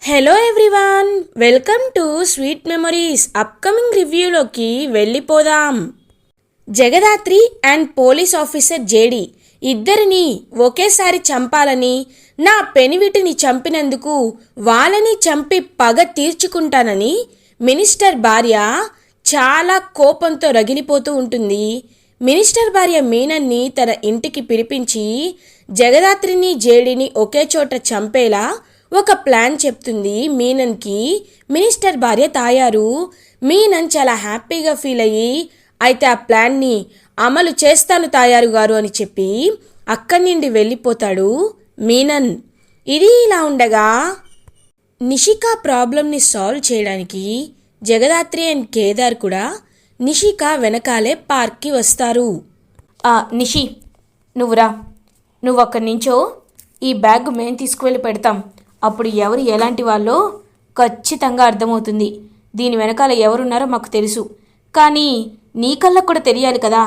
Hello everyone, welcome to sweet memories. Upcoming రివ్యూలోకి వెళ్ళిపోదాం. Jagadhatri and police officer JD ఇద్దరిని ఒకేసారి చంపాలని, నా పెనివిటిని చంపినందుకు వాళ్ళని చంపి పగ తీర్చుకుంటానని మినిస్టర్ భార్య చాలా కోపంతో రగిలిపోతూ ఉంటుంది. మినిస్టర్ భార్య మీనన్ని తన ఇంటికి పిలిపించి జగదాత్రిని జేడిని ఒకే చోట చంపేలా ఒక ప్లాన్ చెప్తుంది మీనన్కి. మినిస్టర్ భార్య తాయారు. మీనన్ చాలా హ్యాపీగా ఫీల్ అయ్యి, అయితే ఆ ప్లాన్ని అమలు చేస్తాను తాయారు గారు అని చెప్పి అక్కడి నుండి వెళ్ళిపోతాడు మీనన్. ఇది ఇలా ఉండగా నిషికా ప్రాబ్లంని సాల్వ్ చేయడానికి జగదాత్రి అండ్ కేదార్ కూడా నిషికా వెనకాలే పార్క్కి వస్తారు. నిషి, నువ్వురా, నువ్వు అక్కడి నుంచో ఈ బ్యాగ్ మేము తీసుకువెళ్ళి పెడతాం. అప్పుడు ఎవరు ఎలాంటి వాళ్ళో ఖచ్చితంగా అర్థమవుతుంది. దీని వెనకాల ఎవరున్నారో మాకు తెలుసు, కానీ నీ కళ్ళకు కూడా తెలియాలి కదా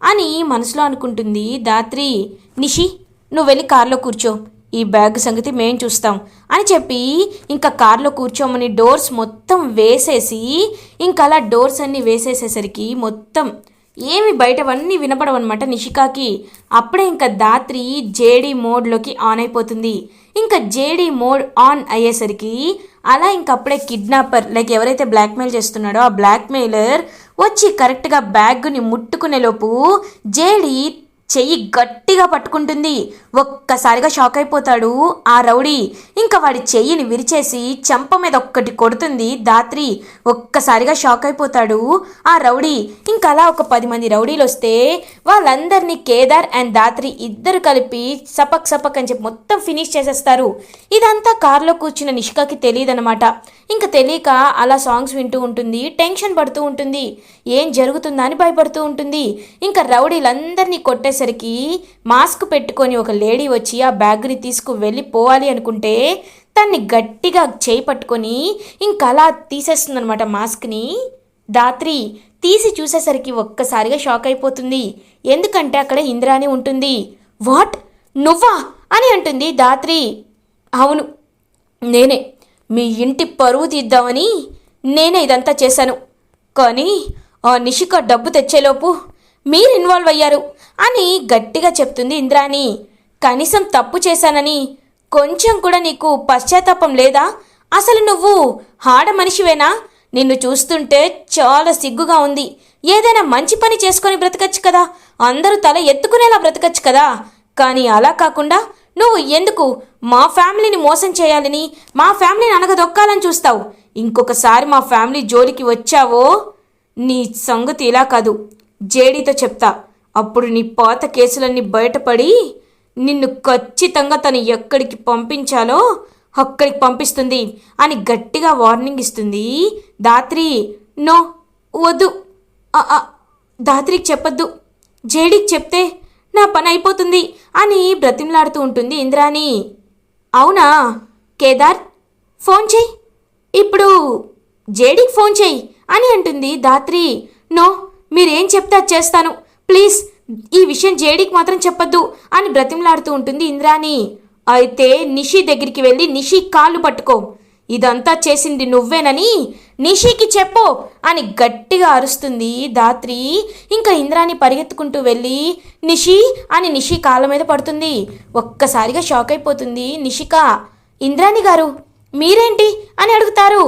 అని మనసులో అనుకుంటుంది దాత్రి. నిషి, నువ్వు వెళ్ళి కార్లో కూర్చో, ఈ బ్యాగ్ సంగతి మేం చూస్తాం అని చెప్పి ఇంకా కార్లో కూర్చోమని డోర్స్ మొత్తం వేసేసి, ఇంకా అలా డోర్స్ అన్నీ వేసేసేసరికి మొత్తం ఏమి బయటవన్నీ వినపడవన్నమాట నిషికాకి. అప్పుడే ఇంకా దాత్రి జేడీ మోడ్లోకి ఆన్ అయిపోతుంది. ఇంకా జేడీ మోడ్ ఆన్ అయ్యేసరికి అలా ఇంకప్పుడే కిడ్నాపర్ లైక్ ఎవరైతే బ్లాక్మెయిల్ చేస్తున్నాడో ఆ బ్లాక్మెయిలర్ వచ్చి కరెక్ట్గా బ్యాగ్ని ముట్టుకునే లోపు జేడీ చెయ్యి గట్టిగా పట్టుకుంటుంది. ఒక్కసారిగా షాక్ అయిపోతాడు ఆ రౌడీ. ఇంకా వాడి చెయ్యిని విరిచేసి చెంప మీద ఒక్కటి కొడుతుంది దాత్రి. ఒక్కసారిగా షాక్ అయిపోతాడు ఆ రౌడీ. ఇంకా అలా ఒక 10 మంది రౌడీలు వస్తే వాళ్ళందరినీ కేదార్ అండ్ దాత్రి ఇద్దరు కలిపి సపక్ సపక్ అని చెప్పి మొత్తం ఫినిష్ చేసేస్తారు. ఇదంతా కార్లో కూర్చున్న నిషికాకి తెలియదనమాట. ఇంకా తెలియక అలా సాంగ్స్ వింటూ ఉంటుంది, టెన్షన్ పడుతూ ఉంటుంది, ఏం జరుగుతుందా అని భయపడుతూ ఉంటుంది. ఇంకా రౌడీలందరినీ కొట్టేసరికి మాస్క్ పెట్టుకొని ఒక లేడీ వచ్చి ఆ బ్యాగ్ని తీసుకు వెళ్ళిపోవాలి అనుకుంటే తన్ని గట్టిగా చేయి పట్టుకొని ఇంకా అలా తీసేస్తుందనమాట మాస్క్ని. దాత్రి తీసి చూసేసరికి ఒక్కసారిగా షాక్ అయిపోతుంది. ఎందుకంటే అక్కడ ఇంద్రాణి ఉంటుంది. వాట్, నువ్వా అని అంటుంది దాత్రి. అవును, నేనే మీ ఇంటి పరువు తీద్దామని నేనే ఇదంతా చేశాను, కానీ ఆ నిషిక డబ్బు తెచ్చేలోపు మీరు ఇన్వాల్వ్ అయ్యారు అని గట్టిగా చెప్తుంది ఇంద్రాణి. కనీసం తప్పు చేశానని కొంచెం కూడా నీకు పశ్చాత్తాపం లేదా? అసలు నువ్వు ఆడ మనిషివేనా? నిన్ను చూస్తుంటే చాలా సిగ్గుగా ఉంది. ఏదైనా మంచి పని చేసుకొని బ్రతకచ్చు కదా, అందరూ తల ఎత్తుకునేలా బ్రతకచ్చు కదా, కానీ అలా కాకుండా నువ్వు ఎందుకు మా ఫ్యామిలీని మోసం చేయాలని, మా ఫ్యామిలీని అనగదొక్కాలని చూస్తావు? ఇంకొకసారి మా ఫ్యామిలీ జోలికి వచ్చావో నీ సంగతి ఇలా కాదు, జేడీతో చెప్తా. అప్పుడు నీ పాత కేసులన్నీ బయటపడి నిన్ను ఖచ్చితంగా తను ఎక్కడికి పంపించాలో అక్కడికి పంపిస్తుంది అని గట్టిగా వార్నింగ్ ఇస్తుంది దాత్రి. నో, వద్దు, దాత్రికి చెప్పొద్దు, జేడీకి చెప్తే నా పని అయిపోతుంది అని బ్రతిమలాడుతూ ఉంటుంది ఇంద్రాణి. అవునా కేదార్, ఫోన్ చెయ్యి, ఇప్పుడు జేడీకి ఫోన్ చెయ్యి అని అంటుంది దాత్రి. నో, మీరేం చెప్తే అది చేస్తాను, ప్లీజ్ ఈ విషయం జేడీకి మాత్రం చెప్పొద్దు అని బ్రతిమలాడుతూ ఉంటుంది ఇంద్రాణి. అయితే నిషి దగ్గరికి వెళ్ళి నిషి కాళ్ళు పట్టుకో, ఇదంతా చేసింది నువ్వేనని నిషికి చెప్పు అని గట్టిగా అరుస్తుంది దాత్రి. ఇంకా ఇంద్రాణి పరిగెత్తుకుంటూ వెళ్ళి నిషి అని నిషి కాళ్ళ మీద పడుతుంది. ఒక్కసారిగా షాక్ అయిపోతుంది నిషిక. ఇంద్రాణి గారు మీరేంటి అని అడుగుతారు.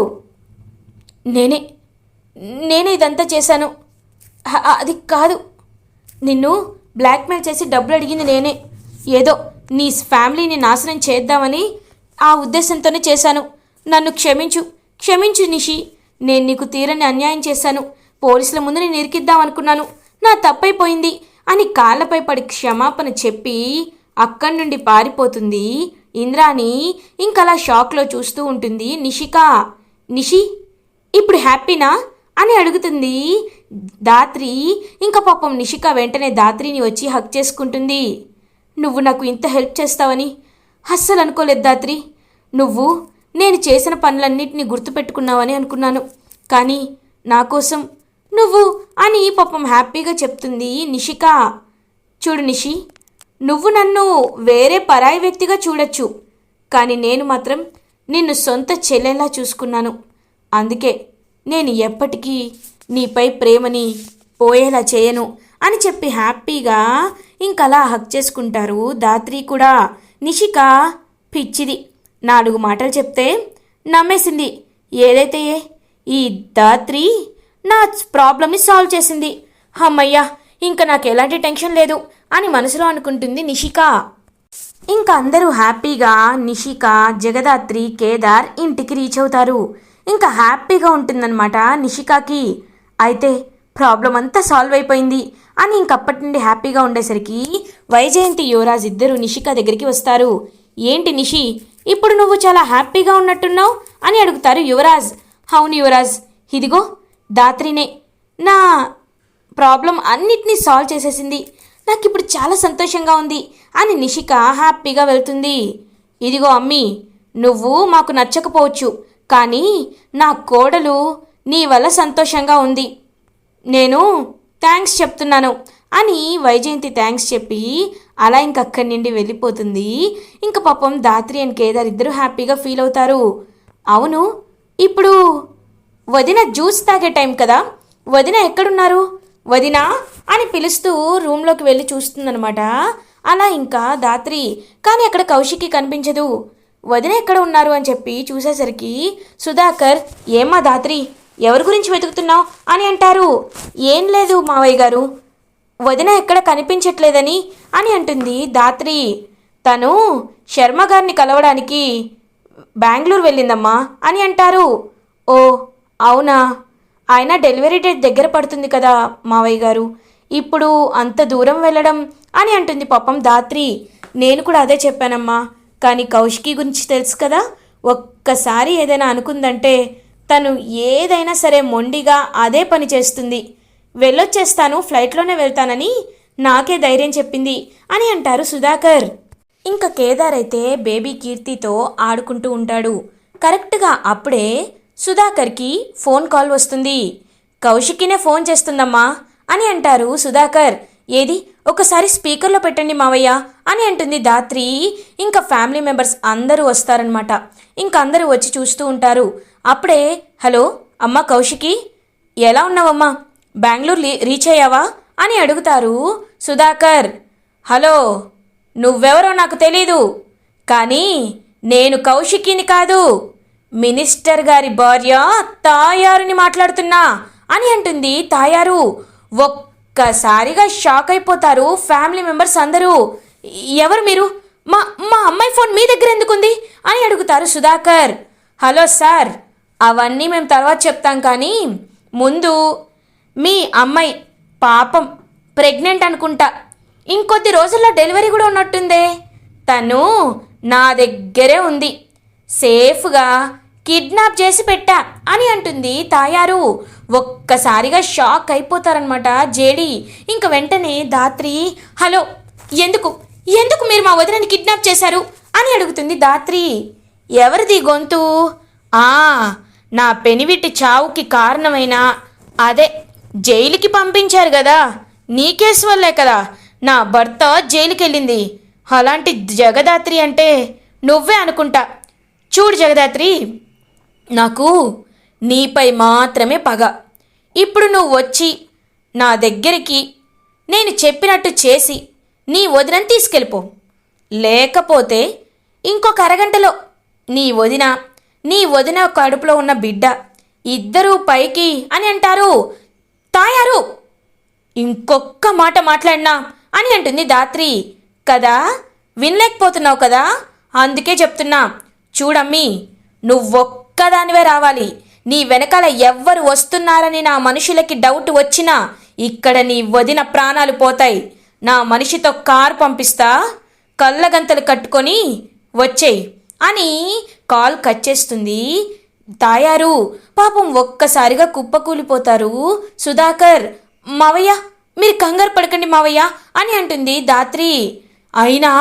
నేనే ఇదంతా చేశాను. అది కాదు, నిన్ను బ్లాక్మెయిల్ చేసి డబ్బులు అడిగింది నేనే. ఏదో నీ ఫ్యామిలీని నాశనం చేద్దామని ఆ ఉద్దేశంతోనే చేశాను. నన్ను క్షమించు నిషి. నేను నీకు తీరని అన్యాయం చేశాను. పోలీసుల ముందు నేను ఇరికిద్దామనుకున్నాను, నా తప్పైపోయింది అని కాళ్ళపై పడి క్షమాపణ చెప్పి అక్కడి నుండి పారిపోతుంది ఇంద్రాణి. ఇంకలా షాక్లో చూస్తూ ఉంటుంది నిషిక. నిషి, ఇప్పుడు హ్యాపీనా అని అడుగుతుంది దాత్రి. ఇంకా పాపం నిషిక వెంటనే దాత్రిని వచ్చి హక్ చేసుకుంటుంది. నువ్వు నాకు ఇంత హెల్ప్ చేస్తావని అస్సలు అనుకోలేదు దాత్రి. నువ్వు నేను చేసిన పనులన్నింటినీ గుర్తుపెట్టుకున్నావని అనుకున్నాను, కానీ నా కోసం నువ్వు అని పాపం హ్యాపీగా చెప్తుంది నిషిక. చూడు నిషి, నువ్వు నన్ను వేరే పరాయి వ్యక్తిగా చూడొచ్చు, కానీ నేను మాత్రం నిన్ను సొంత చెల్లెలా చూసుకున్నాను. అందుకే నేను ఎప్పటికీ నీపై ప్రేమని పోయేలా చేయను అని చెప్పి హ్యాపీగా ఇంకలా హక్ చేసుకుంటారు ధాత్రి కూడా. నిషిక పిచ్చిది, 4 మాటలు చెప్తే నమ్మేసింది. ఏదైతే ఈ ధాత్రి నా ప్రాబ్లమ్ని సాల్వ్ చేసింది. అమ్మయ్యా, ఇంకా నాకు ఎలాంటి టెన్షన్ లేదు అని మనసులో అనుకుంటుంది నిషిక. ఇంకా అందరూ హ్యాపీగా నిషిక, జగదాత్రి, కేదార్ ఇంటికి రీచ్ అవుతారు. ఇంకా హ్యాపీగా ఉంటుందన్నమాట నిషికాకి. అయితే ప్రాబ్లం అంతా సాల్వ్ అయిపోయింది అని ఇంకప్పటి నుండి హ్యాపీగా ఉండేసరికి వైజయంతి, యువరాజ్ ఇద్దరు నిషిక దగ్గరికి వస్తారు. ఏంటి నిషి, ఇప్పుడు నువ్వు చాలా హ్యాపీగా ఉన్నట్టున్నావు అని అడుగుతారు యువరాజ్. అవును యువరాజ్, ఇదిగో ధాత్రినే నా ప్రాబ్లం అన్నిటినీ సాల్వ్ చేసేసింది, నాకు ఇప్పుడు చాలా సంతోషంగా ఉంది అని నిషిక హ్యాపీగా వెళ్తుంది. ఇదిగో అమ్మీ, నువ్వు మాకు నచ్చకపోవచ్చు, కానీ నా కోడలు నీ వల్ల సంతోషంగా ఉంది, నేను థ్యాంక్స్ చెప్తున్నాను అని వైజయంతి థ్యాంక్స్ చెప్పి అలా ఇంకక్కడి నుండి వెళ్ళిపోతుంది. ఇంక పాపం ధాత్రి అండ్ కేదార్ ఇద్దరు హ్యాపీగా ఫీల్ అవుతారు. అవును, ఇప్పుడు వదిన జ్యూస్ తాగే టైం కదా, వదిన ఎక్కడున్నారు వదినా అని పిలుస్తూ రూమ్లోకి వెళ్ళి చూస్తుందనమాట. అలా ఇంకా ధాత్రి, కానీ అక్కడ కౌశికి కనిపించదు. వదిన ఎక్కడ ఉన్నారు అని చెప్పి చూసేసరికి సుధాకర్, ఏమ్మా ధాత్రి, ఎవరి గురించి వెతుకుతున్నావు అని అంటారు. ఏం లేదు మావయ్య గారు, వదిన ఎక్కడ కనిపించట్లేదని అని అంటుంది ధాత్రి. తను శర్మ గారిని కలవడానికి బెంగళూరు వెళ్ళిందమ్మా అని అంటారు. ఓ అవునా, ఆయన డెలివరీ డేట్ దగ్గర పడుతుంది కదా మావయ్య గారు, ఇప్పుడు అంత దూరం వెళ్ళడం అని అంటుంది పాపం ధాత్రి. నేను కూడా అదే చెప్పానమ్మా, కానీ కౌశికి గురించి తెలుసు కదా, ఒక్కసారి ఏదైనా అనుకుందంటే తను ఏదైనా సరే మొండిగా అదే పని చేస్తుంది. వెళ్ళొచ్చేస్తాను, ఫ్లైట్లోనే వెళ్తానని నాకే ధైర్యం చెప్పింది అని అంటారు సుధాకర్. ఇంకా కేదార్ అయితే బేబీ కీర్తితో ఆడుకుంటూ ఉంటాడు. కరెక్ట్గా అప్పుడే సుధాకర్కి ఫోన్ కాల్ వస్తుంది. కౌశికినే ఫోన్ చేస్తుందమ్మా అని అంటారు సుధాకర్. ఏది ఒకసారి స్పీకర్లో పెట్టండి మావయ్య అని అంటుంది ధాత్రి. ఇంకా ఫ్యామిలీ మెంబర్స్ అందరూ వస్తారనమాట. ఇంకా అందరూ వచ్చి చూస్తూ ఉంటారు. అప్పుడే హలో అమ్మ కౌశికి, ఎలా ఉన్నావమ్మా, బెంగళూరు రీచ్ అయ్యావా అని అడుగుతారు సుధాకర్. హలో, నువ్వెవరో నాకు తెలీదు, కానీ నేను కౌశికిని కాదు, మినిస్టర్ గారి భార్య తాయారుని మాట్లాడుతున్నా అని అంటుంది తాయారు. ఒక్కసారిగా షాక్ అయిపోతారు ఫ్యామిలీ మెంబర్స్ అందరూ. ఎవరు మీరు, మా మా అమ్మాయి ఫోన్ మీ దగ్గర ఎందుకుంది అని అడుగుతారు సుధాకర్. హలో సార్, అవన్నీ మేము తర్వాత చెప్తాం, కానీ ముందు మీ అమ్మాయి పాపం ప్రెగ్నెంట్ అనుకుంటా, ఇంకొద్ది రోజుల్లో డెలివరీ కూడా ఉన్నట్టుందే, తను నా దగ్గరే ఉంది, సేఫ్గా కిడ్నాప్ చేసి పెట్టా అని అంటుంది తాయారు. ఒక్కసారిగా షాక్ అయిపోతారనమాట జేడి. ఇంక వెంటనే ధాత్రి, హలో ఎందుకు ఎందుకు మీరు మా వదినని కిడ్నాప్ చేశారు అని అడుగుతుంది ధాత్రి. ఎవరిది గొంతు? నా పెనివిటి చావుకి కారణమైన అదే జైలుకి పంపించారు కదా, నీ కేసు వల్లే కదా నా భర్త జైలుకి వెళ్ళింది. అలాంటి జగదాత్రి అంటే నువ్వే అనుకుంటా. చూడు జగదాత్రి, నాకు నీపై మాత్రమే పగ. ఇప్పుడు నువ్వు వచ్చి నా దగ్గరికి నేను చెప్పినట్టు చేసి నీ వదినని తీసుకెళ్ళిపో, లేకపోతే ఇంకొక అరగంటలో నీ వదిన కడుపులో ఉన్న బిడ్డ ఇద్దరూ పైకి అని అంటారు. తాయారు, ఇంకొక్క మాట మాట్లాడినా అని అంటుంది ధాత్రి. కదా, వినలేకపోతున్నావు కదా, అందుకే చెప్తున్నా. చూడమ్మీ, నువ్వొక్కదానివే రావాలి. నీ వెనకాల ఎవ్వరు వస్తున్నారని నా మనుషులకి డౌట్ వచ్చినా ఇక్కడ నీ వదిన ప్రాణాలు పోతాయి. నా మనిషితో కారు పంపిస్తా, కళ్ళగంతలు కట్టుకొని వచ్చేయి అని కాల్ కట్ చేస్తుంది తాయారు. పాపం ఒక్కసారిగా కుప్పకూలిపోతారు సుధాకర్. మావయ్య, మీరు కంగారు పడకండి మావయ్య అని అంటుంది ధాత్రి. అయినా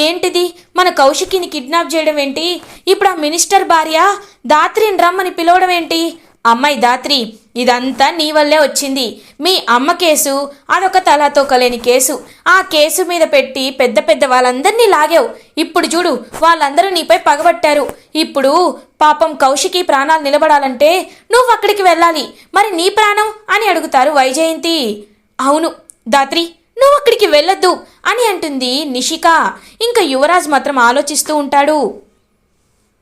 ఏంటిది, మన కౌశికిని కిడ్నాప్ చేయడం ఏంటి, ఇప్పుడు ఆ మినిస్టర్ భార్య ధాత్రిని రమ్మని పిలవడం ఏంటి, అమ్మాయి దాత్రి, ఇదంతా నీ వల్లే వచ్చింది. మీ అమ్మ కేసు అదొక తలాతోకలేని కేసు. ఆ కేసు మీద పెట్టి పెద్ద పెద్ద వాళ్ళందరినీ లాగావు. ఇప్పుడు చూడు, వాళ్ళందరూ నీపై పగబట్టారు. ఇప్పుడు పాపం కౌశికి ప్రాణాలు నిలబడాలంటే నువ్వు అక్కడికి వెళ్ళాలి. మరి నీ ప్రాణం అని అడుగుతారు వైజయంతి. అవును దాత్రి, నువ్వు అక్కడికి వెళ్ళొద్దు అని అంటుంది నిషిక. ఇంకా యువరాజ్ మాత్రం ఆలోచిస్తూ ఉంటాడు.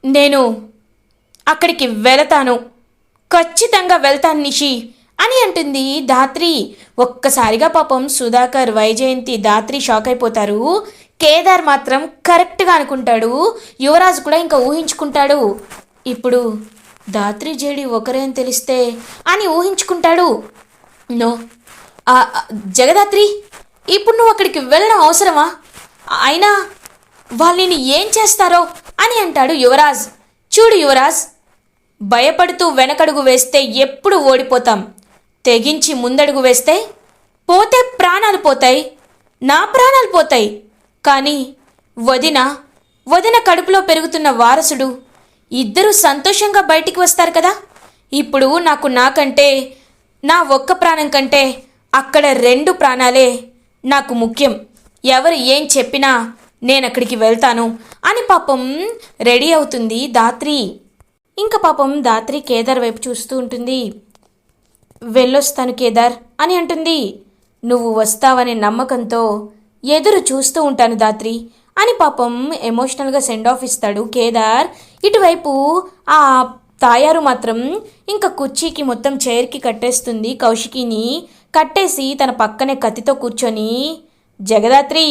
నేను అక్కడికి వెళతాను, ఖచ్చితంగా వెళ్తాను నిషి అని అంటుంది ధాత్రి. ఒక్కసారిగా పాపం సుధాకర్, వైజయంతి, ధాత్రి షాక్ అయిపోతారు. కేదార్ మాత్రం కరెక్ట్గా అనుకుంటాడు. యువరాజ్ కూడా ఇంకా ఊహించుకుంటాడు. ఇప్పుడు ధాత్రి జేడి ఒకరే అని తెలిస్తే అని ఊహించుకుంటాడు. నో జగదాత్రి, ఇప్పుడు నువ్వు అక్కడికి వెళ్ళడం అవసరమా? అయినా వాళ్ళని ఏం చేస్తారో అని అంటాడు యువరాజ్. చూడు యువరాజ్, భయపడుతూ వెనకడుగు వేస్తే ఎప్పుడు ఓడిపోతాం. తెగించి ముందడుగు వేస్తే పోతే ప్రాణాలు పోతాయి, నా ప్రాణాలు పోతాయి. కానీ వదిన కడుపులో పెరుగుతున్న వారసుడు, ఇద్దరూ సంతోషంగా బయటికి వస్తారు కదా. ఇప్పుడు నాకంటే, నా ఒక్క ప్రాణం కంటే అక్కడ 2 ప్రాణాలే నాకు ముఖ్యం. ఎవరు ఏం చెప్పినా నేనక్కడికి వెళ్తాను అని పాపం రెడీ అవుతుంది ధాత్రి. ఇంకా పాపం ధాత్రి కేదార్ వైపు చూస్తూ ఉంటుంది. వెళ్ళొస్తాను కేదార్ అని అంటుంది. నువ్వు వస్తావనే నమ్మకంతో ఎదురు చూస్తూ ఉంటాను ధాత్రి అని పాపం ఎమోషనల్గా సెండ్ ఆఫ్ ఇస్తాడు కేదార్. ఇటువైపు ఆ తాయారు మాత్రం ఇంకా కుర్చీకి మొత్తం చైర్కి కట్టేస్తుంది. కౌశికిని కట్టేసి తన పక్కనే కత్తితో కూర్చొని, జగదాత్రి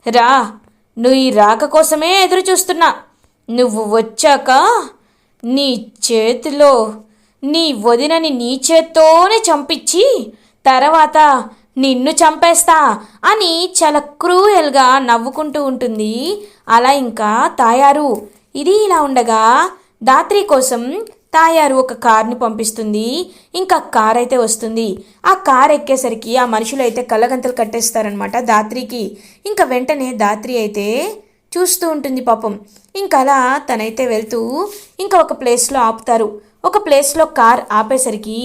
రా, నువ్వు ఈ రాక కోసమే ఎదురు చూస్తున్నా. నువ్వు వచ్చాక నీ చేతిలో నీ వదినని నీ చేత్తోనే చంపించి తర్వాత నిన్ను చంపేస్తా అని చాలా క్రూయల్గా నవ్వుకుంటూ ఉంటుంది. అలా ఇంకా తాయారు. ఇది ఇలా ఉండగా ధాత్రి కోసం తాయారు ఒక కార్ని పంపిస్తుంది. ఇంకా కార్ అయితే వస్తుంది. ఆ కార్ ఎక్కేసరికి ఆ మనుషులు అయితే కళ్ళగంతలు కట్టేస్తారనమాట ధాత్రికి. ఇంకా వెంటనే ధాత్రి అయితే చూస్తూ ఉంటుంది పాపం. ఇంకా అలా తనైతే వెళ్తూ ఇంకా ఒక ప్లేస్లో ఆపుతారు. ఒక ప్లేస్లో కార్ ఆపేసరికి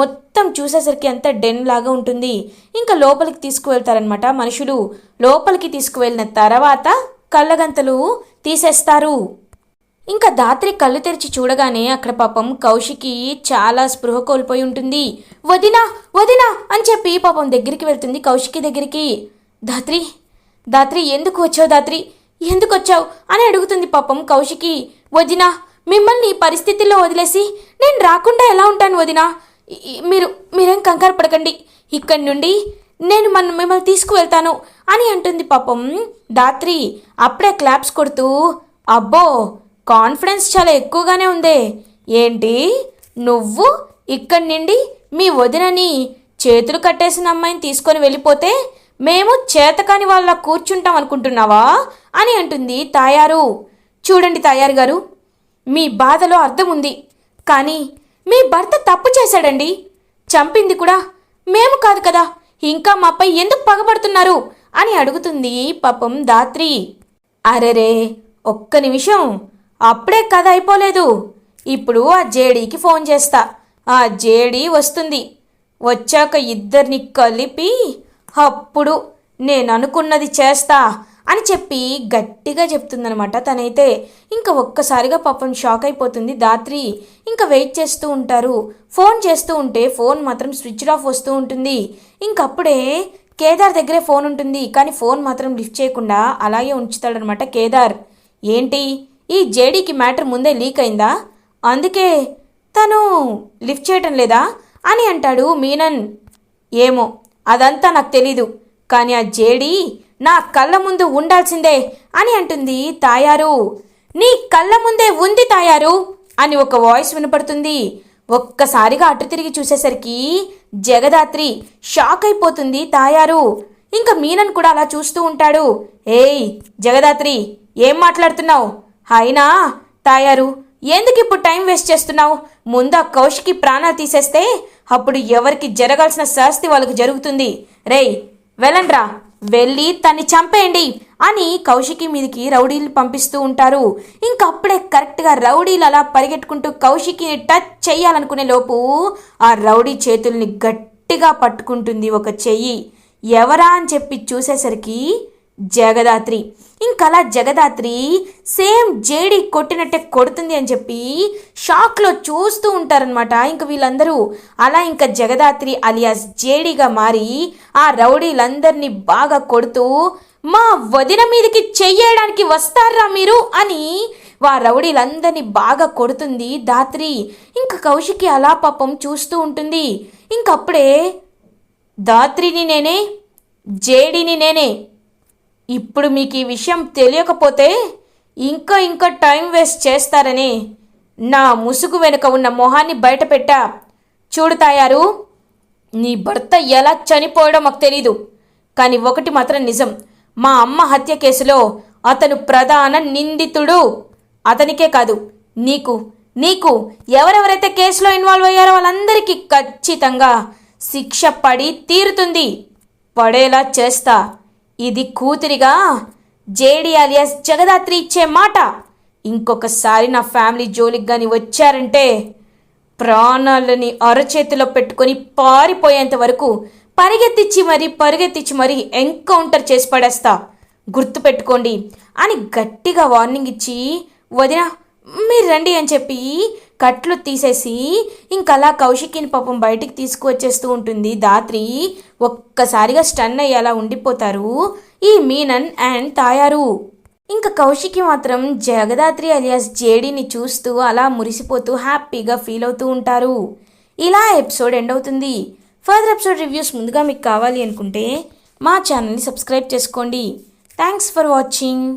మొత్తం చూసేసరికి అంత డెన్ లాగా ఉంటుంది. ఇంకా లోపలికి తీసుకువెళ్తారనమాట మనుషులు. లోపలికి తీసుకువెళ్ళిన తర్వాత కళ్ళగంతలు తీసేస్తారు. ఇంకా ధాత్రి కళ్ళు తెరిచి చూడగానే అక్కడ పాపం కౌశికి చాలా స్పృహ కోల్పోయి ఉంటుంది. వదినా వదినా అని చెప్పి పాపం దగ్గరికి వెళ్తుంది కౌశికి దగ్గరికి. ధాత్రి ఎందుకు వచ్చావు ధాత్రి, ఎందుకు వచ్చావు అని అడుగుతుంది పాపం కౌశికి. వదినా, మిమ్మల్ని ఈ పరిస్థితుల్లో వదిలేసి నేను రాకుండా ఎలా ఉంటాను వదినా? మీరేం కంగారు పడకండి, ఇక్కడి నుండి నేను మిమ్మల్ని తీసుకువెళ్తాను అని అంటుంది పాపం ధాత్రి. అప్పుడే క్లాప్స్ కొడుతూ, అబ్బో కాన్ఫిడెన్స్ చాలా ఎక్కువగానే ఉందే. ఏంటి, నువ్వు ఇక్కడి నుండి మీ వదినని చేతులు కట్టేసిన అమ్మాయిని తీసుకొని వెళ్ళిపోతే మేము చేతకాని వాళ్ళ కూర్చుంటాం అనుకుంటున్నావా అని అంటుంది తాయారు. చూడండి తాయారు గారు, మీ బాధలో అర్థం ఉంది. కానీ మీ భర్త తప్పు చేశాడండి. చంపింది కూడా మేము కాదు కదా. ఇంకా మాపై ఎందుకు పగబడుతున్నారు అని అడుగుతుంది పాపం ధాత్రి. అరెరే, ఒక్క నిమిషం, అప్పుడే కథ అయిపోలేదు. ఇప్పుడు ఆ జేడీకి ఫోన్ చేస్తా. ఆ జేడీ వస్తుంది. వచ్చాక ఇద్దరిని కలిపి అప్పుడు నేను అనుకున్నది చేస్తా అని చెప్పి గట్టిగా చెప్తుందనమాట తనైతే. ఇంకా ఒక్కసారిగా పాపం షాక్ అయిపోతుంది ధాత్రి. ఇంకా వెయిట్ చేస్తూ ఉంటారు. ఫోన్ చేస్తూ ఉంటే ఫోన్ మాత్రం స్విచ్ ఆఫ్ వస్తూ ఉంటుంది. ఇంకప్పుడే కేదార్ దగ్గరే ఫోన్ ఉంటుంది. కానీ ఫోన్ మాత్రం లిఫ్ట్ చేయకుండా అలాగే ఉంచుతాడనమాట కేదార్. ఏంటి, ఈ జేడీకి మ్యాటర్ ముందే లీక్ అయిందా, అందుకే తను లిఫ్ట్ చేయటం లేదా అని అంటాడు మీనన్. ఏమో, అదంతా నాకు తెలీదు. కానీ ఆ జేడీ నా కళ్ళ ముందు ఉండాల్సిందే అని అంటుంది తాయారు. నీ కళ్ళ ముందే ఉంది తాయారు అని ఒక వాయిస్ వినపడుతుంది. ఒక్కసారిగా అటు తిరిగి చూసేసరికి జగదాత్రి షాక్ అయిపోతుంది తాయారు. ఇంకా మీనన్ కూడా అలా చూస్తూ ఉంటాడు. ఏయ్ జగదాత్రి, ఏం మాట్లాడుతున్నావు? అయినా తాయారు, ఎందుకు ఇప్పుడు టైం వేస్ట్ చేస్తున్నావు? ముందు ఆ కౌశికి ప్రాణాలు తీసేస్తే అప్పుడు ఎవరికి జరగాల్సిన శాస్తి వాళ్ళకి జరుగుతుంది. రేయ్ వెళ్ళండ్రా వెళ్ళి తన్ని చంపేయండి అని కౌశికి మీదకి రౌడీలు పంపిస్తూ ఉంటారు. ఇంకప్పుడే కరెక్ట్గా రౌడీలు అలా పరిగెట్టుకుంటూ కౌశికిని టచ్ చెయ్యాలనుకునే లోపు ఆ రౌడీ చేతుల్ని గట్టిగా పట్టుకుంటుంది ఒక చెయ్యి. ఎవరా అని చెప్పి చూసేసరికి జగదాత్రి. ఇంకలా జగదాత్రి సేమ్ జేడి కొట్టినట్టే కొడుతుంది అని చెప్పి షాక్లో చూస్తూ ఉంటారనమాట. ఇంక వీళ్ళందరూ అలా ఇంకా జగదాత్రి అలియాస్ జేడీగా మారి ఆ రౌడీలందరినీ బాగా కొడుతూ మా వదిన మీదకి చెయ్యడానికి వస్తారా మీరు అని ఆ రౌడీలందరినీ బాగా కొడుతుంది దాత్రి. ఇంక కౌశికి అలా పాపం చూస్తూ ఉంటుంది. ఇంకప్పుడే దాత్రిని నేనే, జేడీని నేనే. ఇప్పుడు మీకు ఈ విషయం తెలియకపోతే ఇంకా టైం వేస్ట్ చేస్తారని నా ముసుగు వెనుక ఉన్న మొహాన్ని బయట పెట్టా. చూడు తాయారు, నీ భర్త ఎలా చనిపోయడో మాకు తెలీదు, కానీ ఒకటి మాత్రం నిజం, మా అమ్మ హత్య కేసులో అతను ప్రధాన నిందితుడు. అతనికే కాదు, నీకు ఎవరెవరైతే కేసులో ఇన్వాల్వ్ అయ్యారో వాళ్ళందరికీ ఖచ్చితంగా శిక్ష పడి తీరుతుంది, పడేలా చేస్తా. ఇది కూతురిగా జేడీ అలియాస్ జగదాత్రి ఇచ్చే మాట. ఇంకొకసారి నా ఫ్యామిలీ జోలికి కానీ వచ్చారంటే ప్రాణాలని అరచేతిలో పెట్టుకొని పారిపోయేంత వరకు పరిగెత్తించి మరీ ఎన్కౌంటర్ చేసి పడేస్తా, గుర్తుపెట్టుకోండి అని గట్టిగా వార్నింగ్ ఇచ్చి వదిన మీరు రండి అని చెప్పి కట్లు తీసేసి ఇంకలా కౌశికిని పాపం బయటికి తీసుకువచ్చేస్తూ ఉంటుంది దాత్రి. ఒక్కసారిగా స్టన్ అయ్యేలా ఉండిపోతారు ఈ మీనన్ అండ్ తాయారు. ఇంకా కౌశికి మాత్రం జగదాత్రి అలియాస్ జేడీని చూస్తూ అలా మురిసిపోతూ హ్యాపీగా ఫీల్ అవుతూ ఉంటారు. ఇలా ఎపిసోడ్ ఎండ్ అవుతుంది. ఫర్దర్ ఎపిసోడ్ రివ్యూస్ ముందుగా మీకు కావాలి అనుకుంటే మా ఛానల్ని సబ్స్క్రైబ్ చేసుకోండి. Thanks for watching.